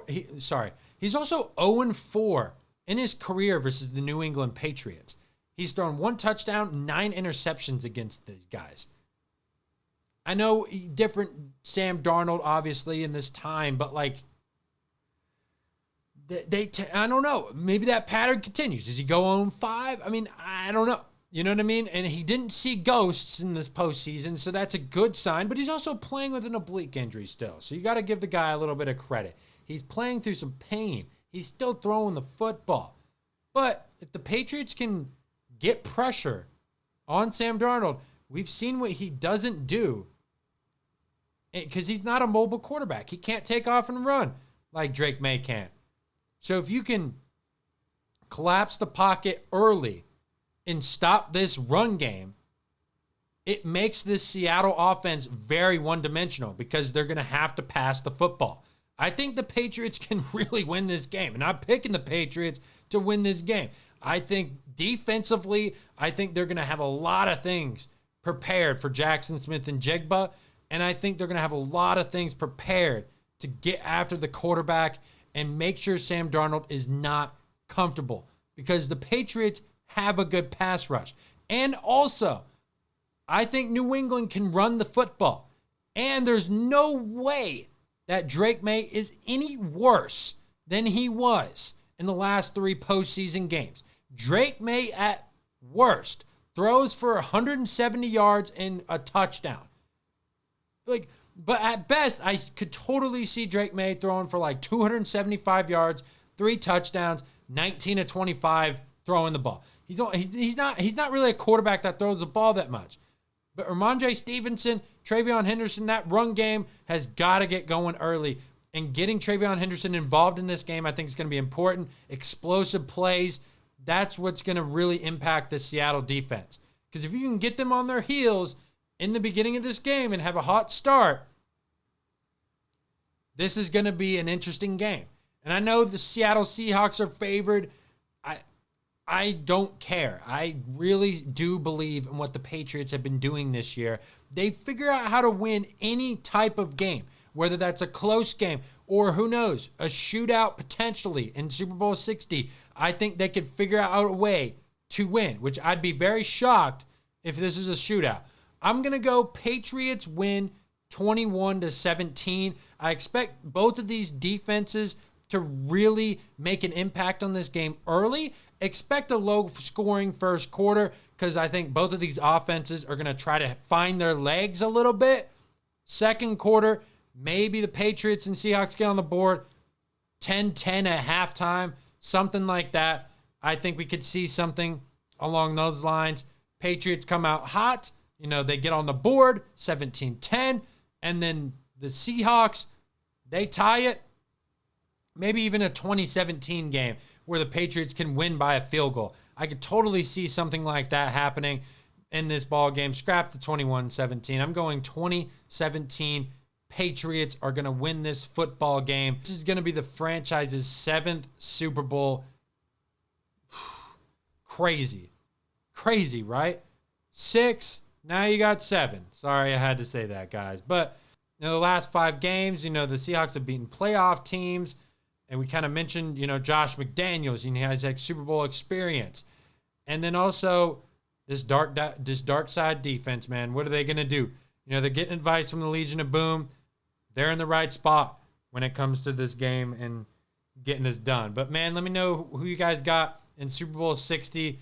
he's also 0-4 in his career versus the New England Patriots. He's thrown 1 touchdown, 9 interceptions against these guys. I know different Sam Darnold, obviously, in this time, but I don't know. Maybe that pattern continues. Does he go 0-5? I don't know. You know what I mean? And he didn't see ghosts in this postseason, so that's a good sign. But he's also playing with an oblique injury still, so you got to give the guy a little bit of credit. He's playing through some pain. He's still throwing the football. But if the Patriots can get pressure on Sam Darnold, we've seen what he doesn't do because he's not a mobile quarterback. He can't take off and run like Drake May can. So if you can collapse the pocket early and stop this run game, it makes this Seattle offense very one-dimensional because they're going to have to pass the football. I think the Patriots can really win this game, and I'm picking the Patriots to win this game. I think defensively, I think they're going to have a lot of things prepared for Jackson Smith and Jigba, and I think they're going to have a lot of things prepared to get after the quarterback and make sure Sam Darnold is not comfortable because the Patriots have a good pass rush. And also, I think New England can run the football, and there's no way that Drake May is any worse than he was in the last 3 postseason games. Drake May, at worst, throws for 170 yards and a touchdown. But at best, I could totally see Drake May throwing for 275 yards, 3 touchdowns, 19 of 25 throwing the ball. He's not really a quarterback that throws the ball that much. But Ramondre Stevenson, Travion Henderson, that run game has got to get going early. And getting Travion Henderson involved in this game, I think is going to be important. Explosive plays, that's what's going to really impact the Seattle defense. Because if you can get them on their heels in the beginning of this game and have a hot start, this is going to be an interesting game. And I know the Seattle Seahawks are favored. I don't care. I really do believe in what the Patriots have been doing this year. They figure out how to win any type of game, whether that's a close game or who knows, a shootout potentially in Super Bowl 60. I think they could figure out a way to win, which I'd be very shocked if this is a shootout. I'm going to go Patriots win 21-17. I expect both of these defenses to really make an impact on this game early. Expect a low-scoring first quarter because I think both of these offenses are going to try to find their legs a little bit. Second quarter, maybe the Patriots and Seahawks get on the board 10-10 at halftime, something like that. I think we could see something along those lines. Patriots come out hot. They get on the board 17-10, and then the Seahawks, they tie it. Maybe even a 2017 game where the Patriots can win by a field goal. I could totally see something like that happening in this ball game. Scrap the 21-17. I'm going 2017. Patriots are going to win this football game. This is going to be the franchise's 7th Super Bowl. Crazy, right? 6. Now you got 7. Sorry, I had to say that, guys. But the last 5 games, the Seahawks have beaten playoff teams. And we kind of mentioned, Josh McDaniels, he has like Super Bowl experience. And then also this dark side defense, man. What are they going to do? They're getting advice from the Legion of Boom. They're in the right spot when it comes to this game and getting this done. But, man, let me know who you guys got in Super Bowl 60.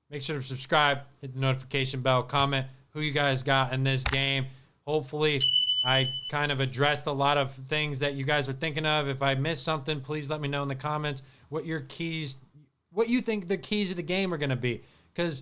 Make sure to subscribe, hit the notification bell, comment who you guys got in this game. Hopefully, I kind of addressed a lot of things that you guys are thinking of. If I missed something, please let me know in the comments what you think the keys of the game are going to be. Because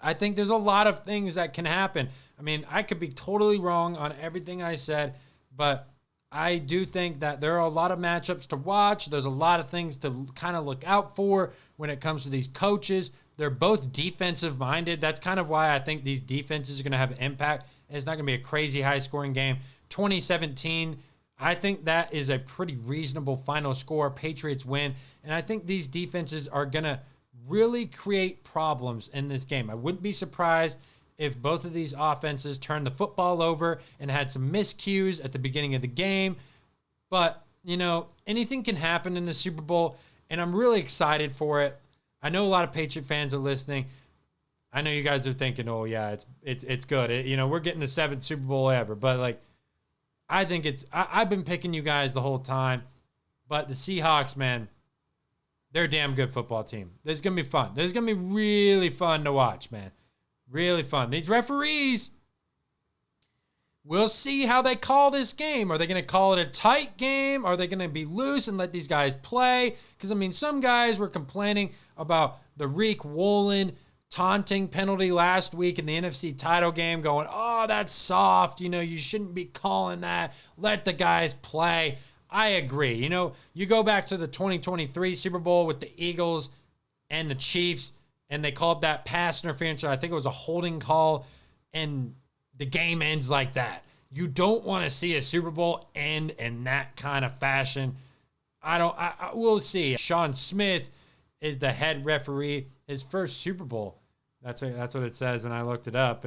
I think there's a lot of things that can happen. I mean, I could be totally wrong on everything I said, but I do think that there are a lot of matchups to watch. There's a lot of things to kind of look out for when it comes to these coaches. They're both defensive minded. That's kind of why I think these defenses are going to have an impact. It's not going to be a crazy high-scoring game. 2017, I think that is a pretty reasonable final score. Patriots win. And I think these defenses are going to really create problems in this game. I wouldn't be surprised if both of these offenses turned the football over and had some miscues at the beginning of the game. But, anything can happen in the Super Bowl, and I'm really excited for it. I know a lot of Patriot fans are listening. I know you guys are thinking, oh, yeah, it's good. We're getting the 7th Super Bowl ever. But, I think I've been picking you guys the whole time. But the Seahawks, man, they're a damn good football team. This is going to be fun. This is going to be really fun to watch, man. Really fun. These referees, we'll see how they call this game. Are they going to call it a tight game? Are they going to be loose and let these guys play? Because, some guys were complaining about the Reek Woolen taunting penalty last week in the NFC title game, going, oh, that's soft. You shouldn't be calling that. Let the guys play. I agree. You go back to the 2023 Super Bowl with the Eagles and the Chiefs, and they called that pass interference. I think it was a holding call, and the game ends like that. You don't want to see a Super Bowl end in that kind of fashion. We'll see. Sean Smith is the head referee. His first Super Bowl. That's what it says when I looked it up.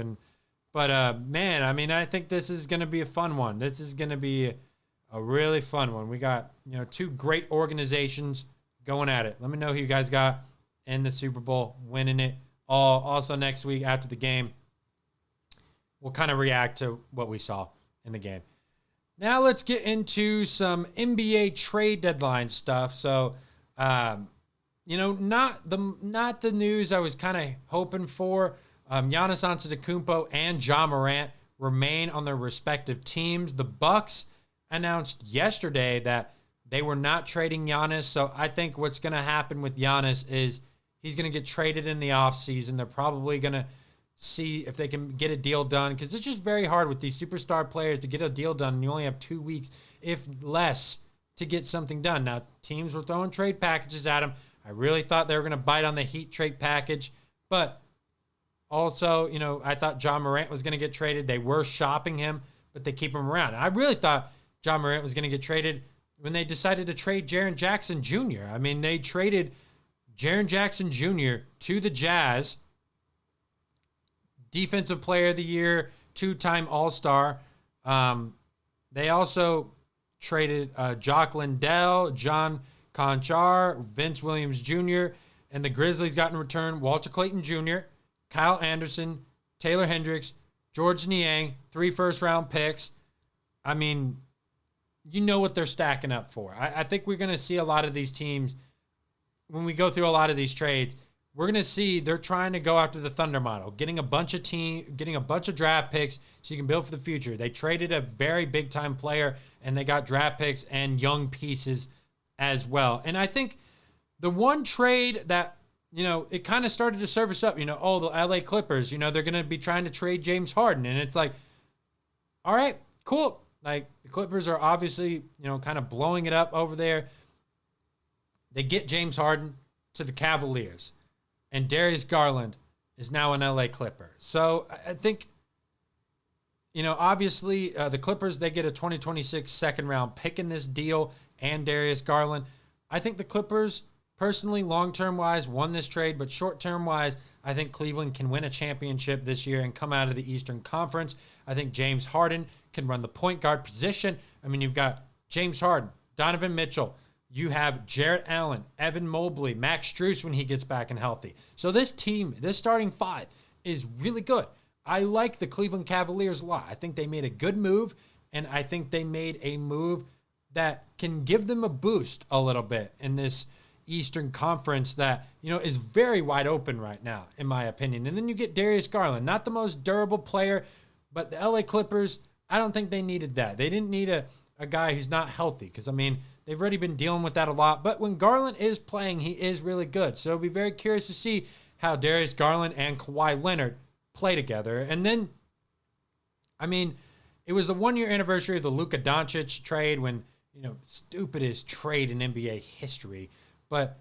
But man, I think this is going to be a fun one. This is going to be a really fun one. We got, 2 great organizations going at it. Let me know who you guys got in the Super Bowl, winning it. Also next week after the game, we'll kind of react to what we saw in the game. Now let's get into some NBA trade deadline stuff. So, not the news I was kind of hoping for. Giannis Antetokounmpo and Ja Morant remain on their respective teams. The Bucks announced yesterday that they were not trading Giannis. So I think what's going to happen with Giannis is he's going to get traded in the offseason. They're probably going to see if they can get a deal done, because it's just very hard with these superstar players to get a deal done. And you only have 2 weeks, if less, to get something done. Now, teams were throwing trade packages at him. I really thought they were going to bite on the Heat trade package, but Also, I thought John Morant was going to get traded. They were shopping him, but they keep him around. I really thought John Morant was going to get traded when they decided to trade Jaren Jackson Jr. I mean, they traded Jaren Jackson Jr. to the Jazz, Defensive Player of the Year, 2-time All-Star. They also traded Jock Lindell, John Conchar, Vince Williams Jr., and the Grizzlies got in return Walter Clayton Jr., Kyle Anderson, Taylor Hendricks, George Niang, 3 first-round picks. I mean, you know what they're stacking up for. I think we're going to see a lot of these teams, when we go through a lot of these trades, we're going to see they're trying to go after the Thunder model, getting a bunch of draft picks so you can build for the future. They traded a very big-time player, and they got draft picks and young pieces as well. And I think the one trade that, it kind of started to surface up, the LA Clippers, they're going to be trying to trade James Harden. And it's like, all right, cool. Like, the Clippers are obviously, kind of blowing it up over there. They get James Harden to the Cavaliers. And Darius Garland is now an LA Clipper. So I think, obviously the Clippers, they get a 2026 second-round pick in this deal and Darius Garland. I think the Clippers, personally, long-term wise, won this trade, but short-term wise, I think Cleveland can win a championship this year and come out of the Eastern Conference. I think James Harden can run the point guard position. I mean, you've got James Harden, Donovan Mitchell. You have Jarrett Allen, Evan Mobley, Max Strus when he gets back and healthy. So this team, this starting 5 is really good. I like the Cleveland Cavaliers a lot. I think they made a good move, and I think they made a move that can give them a boost a little bit in this Eastern Conference that, is very wide open right now, in my opinion. And then you get Darius Garland, not the most durable player, but the LA Clippers, I don't think they needed that. They didn't need a guy who's not healthy because, they've already been dealing with that a lot. But when Garland is playing, he is really good. So I'll be very curious to see how Darius Garland and Kawhi Leonard play together. And then, it was the 1-year anniversary of the Luka Doncic trade when, stupidest trade in NBA history. But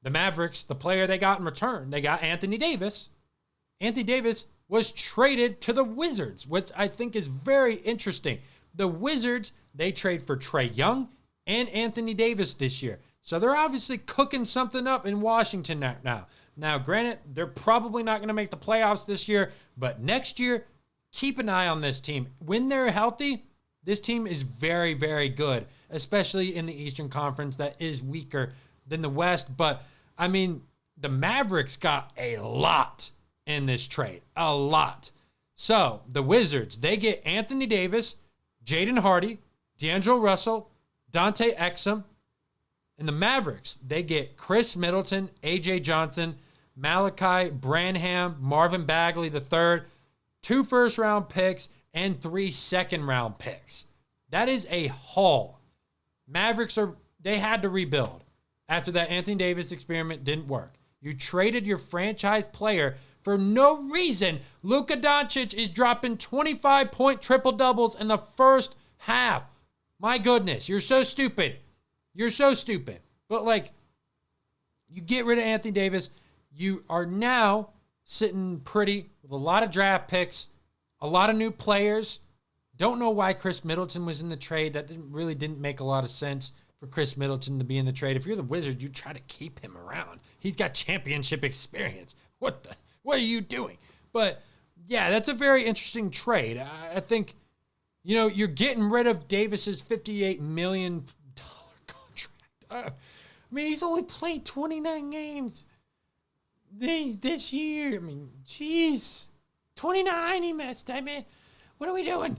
the Mavericks, the player they got in return, they got Anthony Davis. Anthony Davis was traded to the Wizards, which I think is very interesting. The Wizards, they trade for Trae Young and Anthony Davis this year. So they're obviously cooking something up in Washington now. Now, granted, they're probably not going to make the playoffs this year, but next year, keep an eye on this team. When they're healthy, this team is very, very good, especially in the Eastern Conference that is weaker than the West. But, the Mavericks got a lot in this trade. A lot. So, the Wizards, they get Anthony Davis, Jaden Hardy, D'Angelo Russell, Dante Exum. And the Mavericks, they get Chris Middleton, A.J. Johnson, Malachi Branham, Marvin Bagley III, 2 first-round picks, and 3 second-round picks. That is a haul. Mavericks, they had to rebuild after that Anthony Davis experiment didn't work. You traded your franchise player for no reason. Luka Doncic is dropping 25-point triple-doubles in the first half. My goodness, you're so stupid. You're so stupid. But, you get rid of Anthony Davis. You are now sitting pretty with a lot of draft picks, a lot of new players. Don't know why Chris Middleton was in the trade. That really didn't make a lot of sense for Chris Middleton to be in the trade. If you're the Wizards, you try to keep him around. He's got championship experience. What are you doing? But, yeah, that's a very interesting trade. I think, you're getting rid of Davis's $58 million contract. He's only played 29 games this year. Jeez. 29 he missed. What are we doing?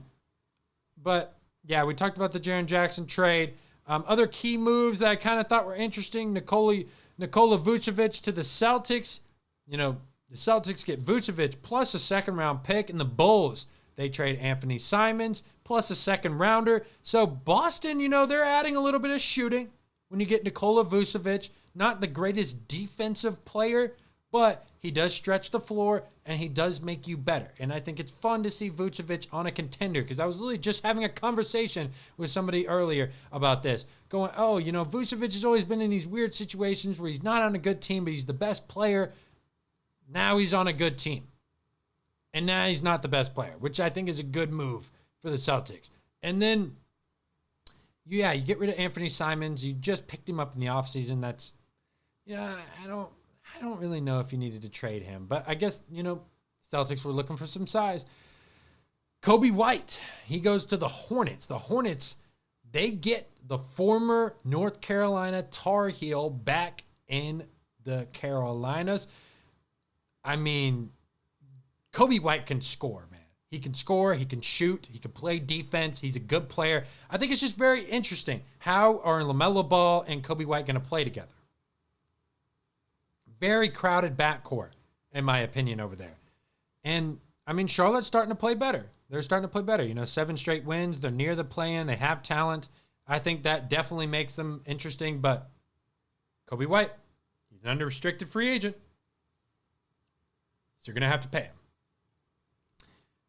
But, yeah, we talked about the Jaren Jackson trade. Other key moves that I kind of thought were interesting. Nikola Vucevic to the Celtics. The Celtics get Vucevic plus a second-round pick, and the Bulls, they trade Anthony Simons plus a second-rounder. So Boston, they're adding a little bit of shooting when you get Nikola Vucevic. Not the greatest defensive player, but he does stretch the floor, and he does make you better. And I think it's fun to see Vucevic on a contender, because I was really just having a conversation with somebody earlier about this, going, Vucevic has always been in these weird situations where he's not on a good team, but he's the best player. Now he's on a good team. And now he's not the best player, which I think is a good move for the Celtics. And then, you get rid of Anthony Simons. You just picked him up in the offseason. That's, I don't really know if you needed to trade him. But I guess, Celtics were looking for some size. Kobe White, he goes to the Hornets. The Hornets, they get the former North Carolina Tar Heel back in the Carolinas. I mean, Kobe White can score, man. He can score, he can shoot, he can play defense. He's a good player. I think it's just very interesting. How are LaMelo Ball and Kobe White going to play together? Very crowded backcourt, in my opinion, over there. And, I mean, Charlotte's starting to play better. They're starting to play better. 7 straight wins. They're near the play-in. They have talent. I think that definitely makes them interesting. But Kobe White, he's an unrestricted free agent. So you're going to have to pay him.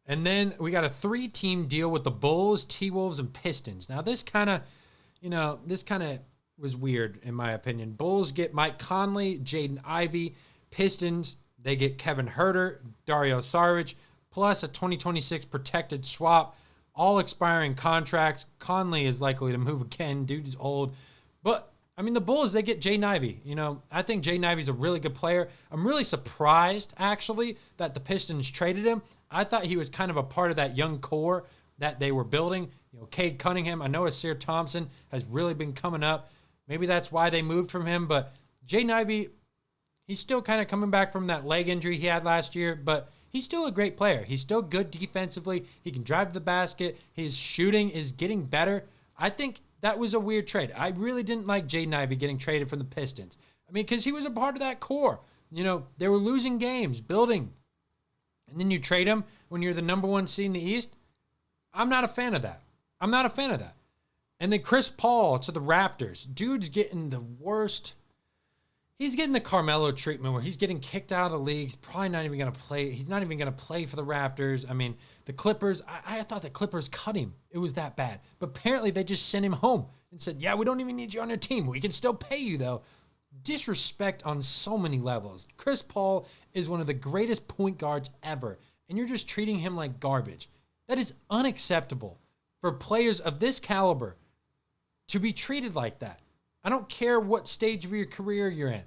And then we got a 3-team deal with the Bulls, T-Wolves, and Pistons. Now, this kind of was weird, in my opinion. Bulls get Mike Conley, Jaden Ivey. Pistons, they get Kevin Huerter, Dario Saric, plus a 2026 protected swap, all expiring contracts. Conley is likely to move again. Dude is old. But, I mean, the Bulls, they get Jaden Ivey. I think Jaden Ivey's a really good player. I'm really surprised, actually, that the Pistons traded him. I thought he was kind of a part of that young core that they were building. Cade Cunningham, I know Asir Thompson has really been coming up. Maybe that's why they moved from him. But Jaden Ivey, he's still kind of coming back from that leg injury he had last year. But he's still a great player. He's still good defensively. He can drive the basket. His shooting is getting better. I think that was a weird trade. I really didn't like Jaden Ivey getting traded from the Pistons. I mean, because he was a part of that core. They were losing games, building. And then you trade him when you're the number 1 seed in the East. I'm not a fan of that. And then Chris Paul to the Raptors. Dude's getting the worst. He's getting the Carmelo treatment where he's getting kicked out of the league. He's probably not even going to play. He's not even going to play for the Raptors. I mean, the Clippers, I thought the Clippers cut him. It was that bad. But apparently they just sent him home and said, yeah, we don't even need you on your team. We can still pay you, though. Disrespect on so many levels. Chris Paul is one of the greatest point guards ever, and you're just treating him like garbage. That is unacceptable for players of this caliber to be treated like that. I don't care what stage of your career you're in.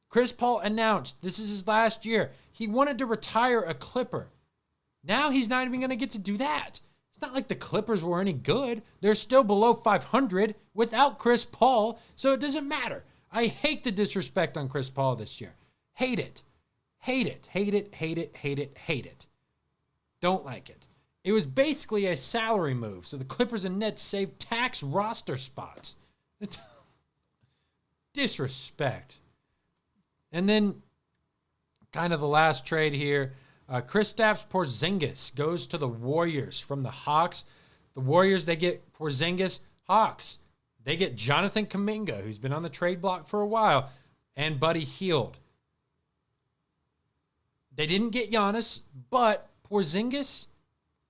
Chris Paul announced this is his last year. He wanted to retire a Clipper. Now he's not even going to get to do that. It's not like the Clippers were any good. They're still below 500 without Chris Paul, so it doesn't matter. I hate the disrespect on Chris Paul this year. Hate it. Hate it. Hate it. Hate it. Hate it. Hate it. Don't like it. It was basically a salary move, so the Clippers and Nets saved tax roster spots. It's disrespect. And then, kind of the last trade here, Kristaps Porzingis goes to the Warriors from the Hawks. The Warriors, they get Porzingis. Hawks, they get Jonathan Kuminga, who's been on the trade block for a while, and Buddy Hield. They didn't get Giannis, but Porzingis,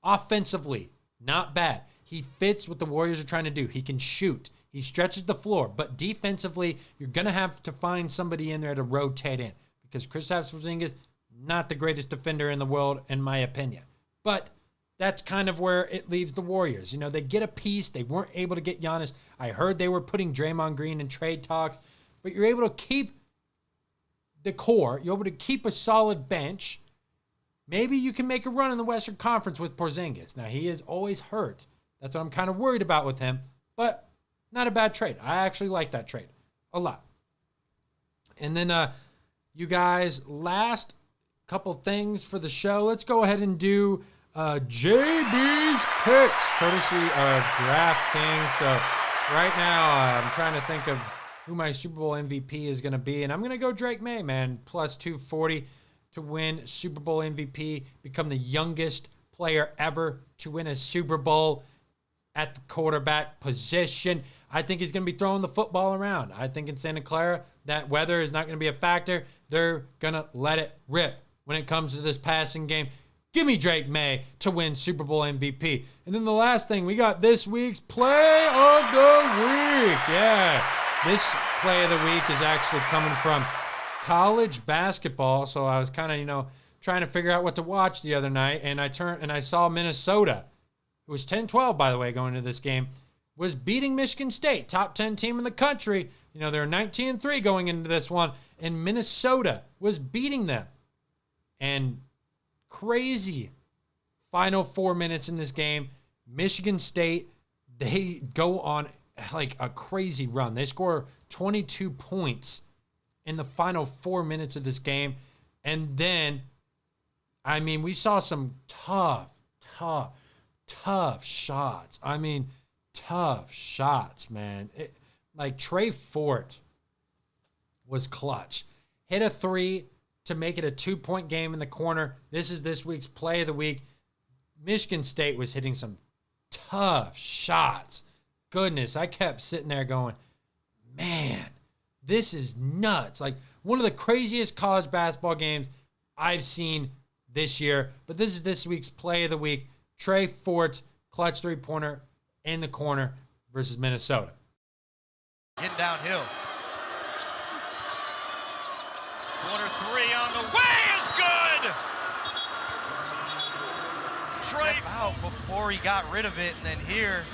offensively, not bad. He fits what the Warriors are trying to do. He can shoot. He stretches the floor. But defensively, you're going to have to find somebody in there to rotate in because Kristaps Porzingis, not the greatest defender in the world, in my opinion. But that's kind of where it leaves the Warriors. They get a piece. They weren't able to get Giannis. I heard they were putting Draymond Green in trade talks. But you're able to keep the core. You're able to keep a solid bench. Maybe you can make a run in the Western Conference with Porzingis. Now, he is always hurt. That's what I'm kind of worried about with him. But not a bad trade. I actually like that trade a lot. And then, you guys, last couple things for the show. Let's go ahead and do JB's picks, courtesy of DraftKings. So right now, I'm trying to think of who my Super Bowl MVP is going to be. And I'm going to go Drake May, man, plus 240 to win Super Bowl MVP, become the youngest player ever to win a Super Bowl at the quarterback position. I think he's going to be throwing the football around. I think in Santa Clara, that weather is not going to be a factor. They're going to let it rip when it comes to this passing game. Give me Drake May to win Super Bowl MVP. And then the last thing, we got this week's Play of the Week. Yeah, this Play of the Week is actually coming from college basketball. So I was kind of, trying to figure out what to watch the other night. And I turned and I saw Minnesota, who was 10-12, by the way, going into this game, was beating Michigan State, top 10 team in the country. They're 19-3 going into this one. And Minnesota was beating them. And crazy final 4 minutes in this game. Michigan State, they go on like a crazy run. They score 22 points in the final 4 minutes of this game. And then, we saw some tough shots. Tough shots, man. Like Trey Fort was clutch. Hit a 3 to make it a 2-point game in the corner. This is this week's play of the week. Michigan State was hitting some tough shots. Goodness, I kept sitting there going, man, this is nuts. Like one of the craziest college basketball games I've seen this year. But this is this week's play of the week. Trey Fort, clutch 3-pointer in the corner versus Minnesota. Getting downhill. Corner 3 on the way is good! Trey out before he got rid of it, and then here,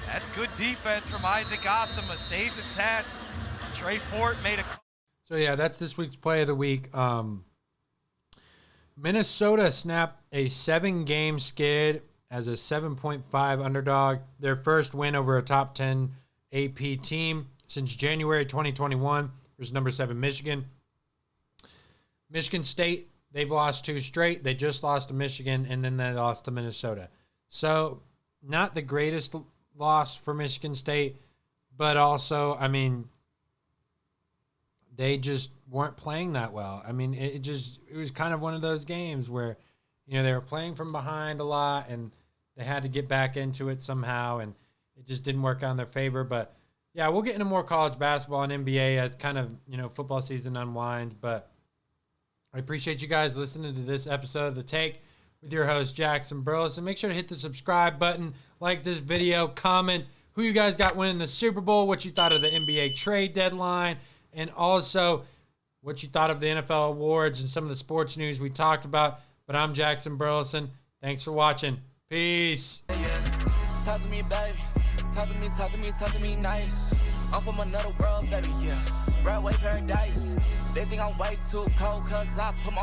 that's good defense from Isaac Asama. Stays attached. Trey Fort made a... So yeah, that's this week's play of the week. Minnesota snapped a 7-game skid as a 7.5 underdog. Their first win over a top 10 AP team since January 2021 versus number 7 Michigan. Michigan State, they've lost 2 straight. They just lost to Michigan, and then they lost to Minnesota. So not the greatest loss for Michigan State, but also, they just weren't playing that well. It was kind of one of those games where, they were playing from behind a lot and they had to get back into it somehow, and it just didn't work out in their favor. But yeah, we'll get into more college basketball and NBA as kind of, football season unwinds. But I appreciate you guys listening to this episode of The Take with your host, Jackson Burleson. Make sure to hit the subscribe button, like this video, comment who you guys got winning the Super Bowl, what you thought of the NBA trade deadline, and also what you thought of the NFL awards and some of the sports news we talked about. But I'm Jackson Burleson. Thanks for watching. Peace. Talk to me, baby. Talk to me nice. I'm from another world, baby, yeah. Broadway paradise. They think I'm way too cold, cause I put my